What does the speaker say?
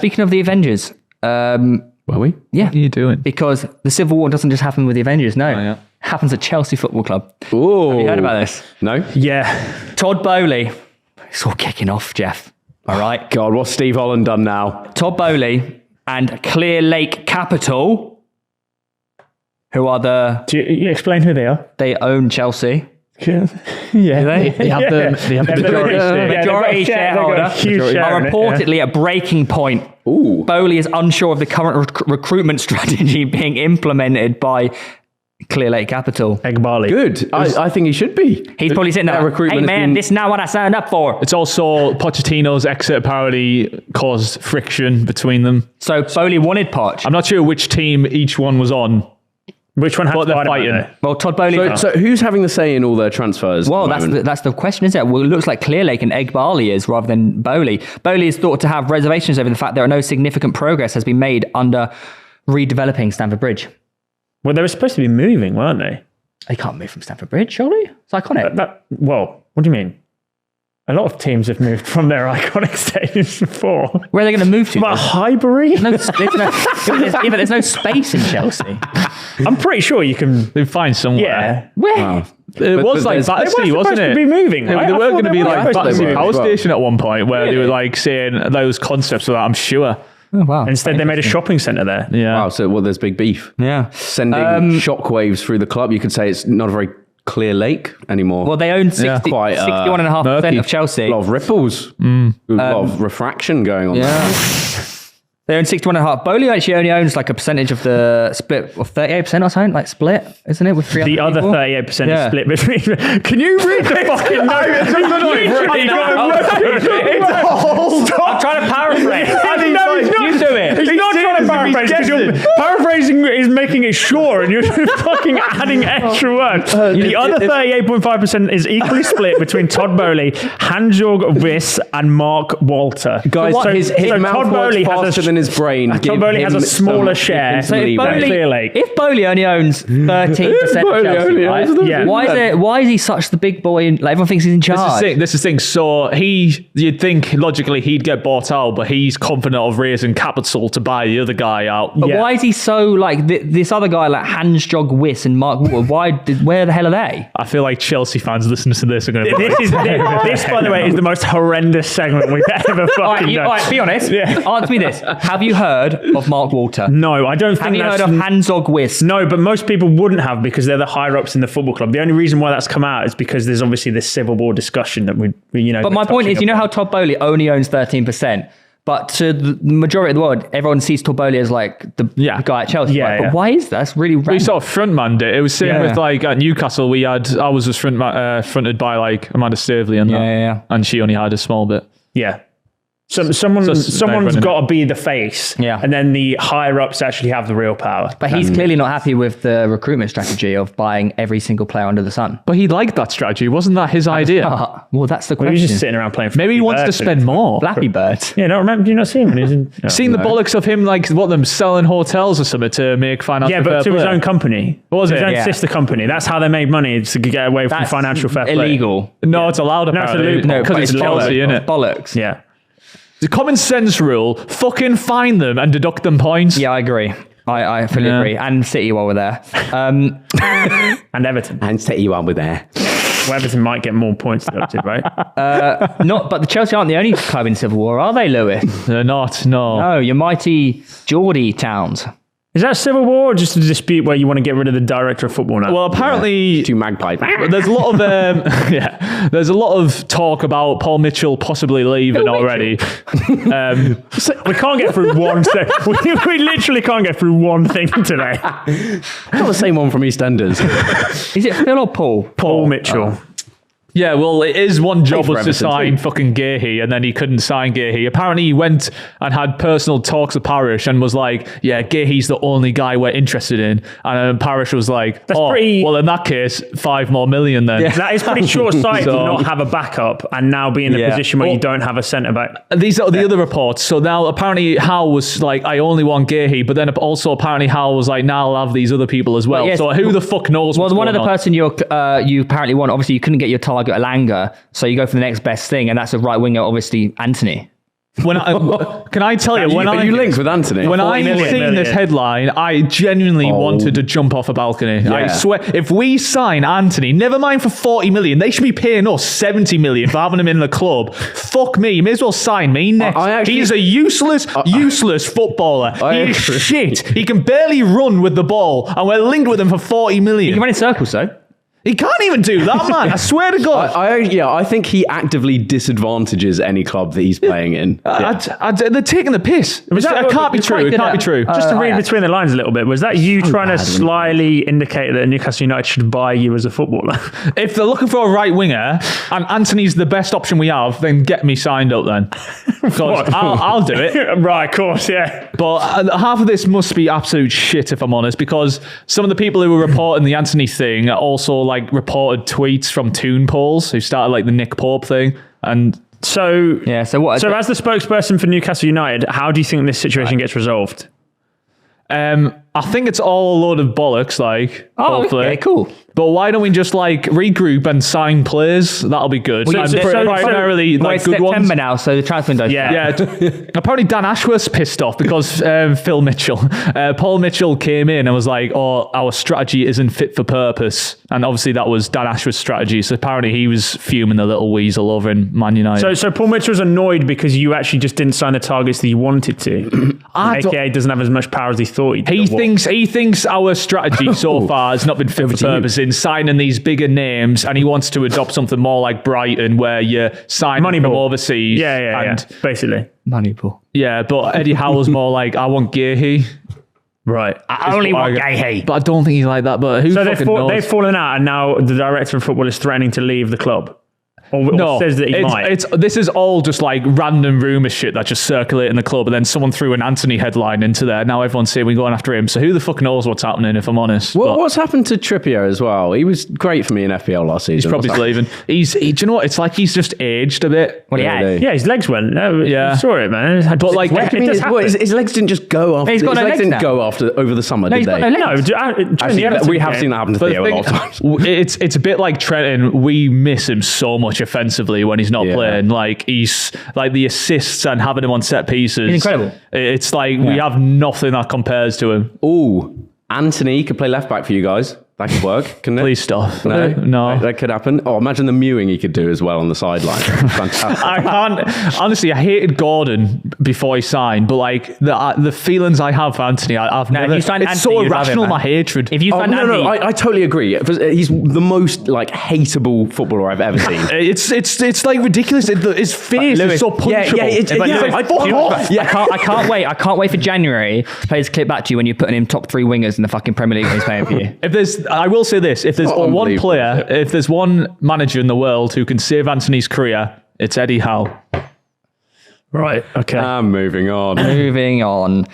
speaking of the Avengers, Were we? yeah. What are you doing? Because the Civil War doesn't just happen with the Avengers, no. Oh, yeah. It happens at Chelsea Football Club. Ooh. Have you heard about this? No? Yeah. Todd Bowley. It's all kicking off, Jeff. All right. God, what's Steve Holland done now? Todd Bowley and Clear Lake Capital, who are Do you explain who they are? they own Chelsea. Yeah. They have the Majority shareholder huge share are in it, reportedly at breaking point. Ooh. Bowley is unsure of the current recruitment strategy being implemented by Clear Lake Capital. Egg barley. Good. I think he should be. He's probably sitting there, Their hey recruitment has man, been- this is not what I signed up for. It's also Pochettino's exit apparently caused friction between them. So Bowley wanted Poch. I'm not sure which team each one was on. Which one has But to they're fight fighting. about it? Well, Todd Bowley... So who's having the say in all their transfers? Well, at the moment? that's the question, isn't it? Well, it looks like Clear Lake and Egg Barley is rather than Bowley. Bowley is thought to have reservations over the fact there are no significant progress has been made under redeveloping Stamford Bridge. Well, they were supposed to be moving, weren't they? They can't move from Stamford Bridge, surely? It's iconic. Well, what do you mean? A lot of teams have moved from their iconic stadiums before. Where are they going to move to? But Highbury? There's no space in Chelsea. I'm pretty sure you can. They find somewhere. Yeah. Where? Wow. It was but like there's- Battersea, They were wasn't supposed it? to be moving, right? They I were thought going to they be were like supposed to Battersea be Power as well. Station at one point where they were like saying those concepts of that, I'm sure. Oh, wow. Instead, they made a shopping centre there. Yeah. Wow, so there's big beef. Yeah. Sending shockwaves through the club. You could say it's not a very clear lake anymore. Well, they own 61.5% Quite, of Chelsea. a lot of ripples. A lot of refraction going on. Yeah. They own 61.5%. Bowley actually only owns like a percentage of the split of 38% or something, like split, isn't it? With 3 The other people? 38% Yeah. is split between. Can you read the fucking note? I'm trying to paraphrase. You do it. He's not trying to paraphrase because you're paraphrasing is making it short and you're fucking adding extra words. The other 38.5% is equally split between Todd Bowley, Hans-Jörg Wyss, and Mark Walter. Guys, his mouth Todd works Bowley has faster than his brain. Todd Bowley has a smaller share. So if Bowley- Clear Bowley, Lake. if Bowley only owns 13% of Bowley Chelsea, only right? owns Yeah. Why is he such the big boy? Like everyone thinks he's in charge. This is the thing. So you'd think logically he'd get bought out, but he's confident of raising capital to buy the other guy out. But Yeah. why is he so like this other guy like Hans-Jörg Wyss and Mark Walter? Where the hell are they? I feel like Chelsea fans listening to this are going to This, by the way, is the most horrendous segment we've ever fucking done. All right, be honest. Yeah. Answer me this: have you heard of Mark Walter? No, I don't Have think you that's... heard of Hans-Jörg Wyss? No, but most people wouldn't have because they're the higher ups in the football club. The only reason why that's come out is because there's obviously this civil war discussion that we But my point is, you know how Todd Bowley only owns 13%, but to the majority of the world, everyone sees Todd Bowley as like the guy at Chelsea. Yeah, Right? yeah. But why is that? That's really We random. sort of frontmanned it. It was same Yeah. with like at Newcastle. I was just fronted by like Amanda Staveley and that. Yeah. And she only had a small bit. Yeah. Someone's running got to be the face, Yeah. and then the higher ups actually have the real power. But he's clearly not happy with the recruitment strategy of buying every single player under the sun. But he liked that strategy. Wasn't that his idea? Well, that's the Well, he question. was just sitting around playing. Maybe he Flappy wants to Bird. spend more. Flappy Bird. Yeah, no, remember? Do you not see him when he was in? No. Seen the bollocks of him like them selling hotels or something to make financial Yeah, but fair to his play? own company. Was his it? own Yeah. sister company. That's how they made money, to get away from That's financial fair play. illegal. No, it's allowed No, it's a apparently. loophole. Because No, it's it's Chelsea, illegal. isn't it? Bollocks. Yeah. The common sense rule, fucking fine them and deduct them points. Yeah, I agree. I fully agree. And City while we're there. And Everton. And set you on with there. Well, Everton might get more points deducted, right? But the Chelsea aren't the only club in Civil War, are they, Lewis? They're not, no. No, your mighty Geordie Towns. Is that a civil war or just a dispute where you want to get rid of the director of football now? Well, apparently, Two magpies. there's a lot of there's a lot of talk about Paul Mitchell possibly leaving already. we can't get through one thing. We literally can't get through one thing today. Not the same one from EastEnders. Is it Phil or Paul? Paul Mitchell. Yeah, well, his one job for was to Everton sign too. fucking Gahey, and then he couldn't sign Gahey. Apparently, he went and had personal talks with Parish and was like, yeah, Gahey's the only guy we're interested in. And Parish was like, pretty- well, in that case, $5 more million then. That is pretty short-sighted to So- not have a backup and now be in a Yeah. position where Well- you don't have a centre-back. These are the other reports. So now apparently Howe was like, I only want Gahey, but then also apparently Howe was like, now I'll have these other people as well. But yes, so who the fuck knows Well, what's one of the going on? person you apparently want, obviously you couldn't get your target Alanga, so you go for the next best thing, and that's a right winger, obviously Anthony. Can I tell you, Are you linked with Anthony? When I seen this headline, I genuinely wanted to jump off a balcony. Yeah. I swear, if we sign Anthony, never mind for 40 million, they should be paying us 70 million for having him in the club. Fuck me, you may as well sign me next. He's a useless footballer. He is shit. He can barely run with the ball, and we're linked with him for 40 million. You can run in circles, though. He can't even do that, man. I swear to God. I think he actively disadvantages any club that he's playing in. They're taking the piss. That can't be true. It can't be true. Just to read between the lines a little bit, was that you trying to slyly indicate that Newcastle United should buy you as a footballer? If they're looking for a right winger and Anthony's the best option we have, then get me signed up then. Because I'll do it. Right, of course, yeah. But half of this must be absolute shit, if I'm honest, because some of the people who were reporting the Anthony thing also reported tweets from Toon Pauls who started the Nick Pope thing. And so as the spokesperson for Newcastle United, how do you think this situation gets resolved? I think it's all a load of bollocks, hopefully. Okay, cool. But why don't we just regroup and sign players? That'll be good. Primarily it's good September ones. now, so the transfer window. Yeah. Apparently Dan Ashworth's pissed off because Phil Mitchell, Paul Mitchell came in and was like, "Oh, our strategy isn't fit for purpose," and obviously that was Dan Ashworth's strategy. So apparently he was fuming the little weasel over in Man United. So Paul Mitchell's annoyed because you actually just didn't sign the targets that you wanted to. AKA doesn't have as much power as he thought he did. He thinks our strategy so far has not been fit for purpose in signing these bigger names, and he wants to adopt something more like Brighton where you sign from overseas. Yeah. Basically. Moneyball. Yeah, but Eddie Howe's more like, I want Gearhey. Right. I only want Gearhey. But I don't think he's like that. But they've fallen out, and now the director of football is threatening to leave the club. Or says that he might. This is all just random rumour shit that just circulate in the club, and then someone threw an Anthony headline into there. Now everyone's saying we're going after him. So who the fuck knows what's happening, if I'm honest. What's happened to Trippier as well? He was great for me in FPL last season. He's probably leaving. Do you know what? It's like he's just aged a bit. Well, yeah, his legs went. Yeah. I saw it, man. But his legs didn't just go after. He's got his legs didn't go over the summer, did they? No, we have seen that happen to Theo a lot of times. It's a bit like Trenton. We miss him so much offensively when he's not playing. He's the assists and having him on set pieces. He's incredible. It's we have nothing that compares to him. Ooh, Anthony could play left back for you guys. That could work, couldn't it? Please stop. No. That could happen. Oh, imagine the mewing he could do as well on the sideline. Fantastic. I can't. Honestly, I hated Gordon before he signed, but the feelings I have for Anthony, I've never. If you signed it's Anthony, so you'd love irrational, him, my man. hatred. If you signed Anthony, I totally agree. He's the most hateable footballer I've ever seen. It's ridiculous. His face is so punchable. I can't wait. I can't wait for January to play this clip back to you when you're putting him top 3 wingers in the fucking Premier League and he's playing for you. I will say this: if there's one player, if there's one manager in the world who can save Anthony's career, it's Eddie Howe. Right. Okay. Moving on.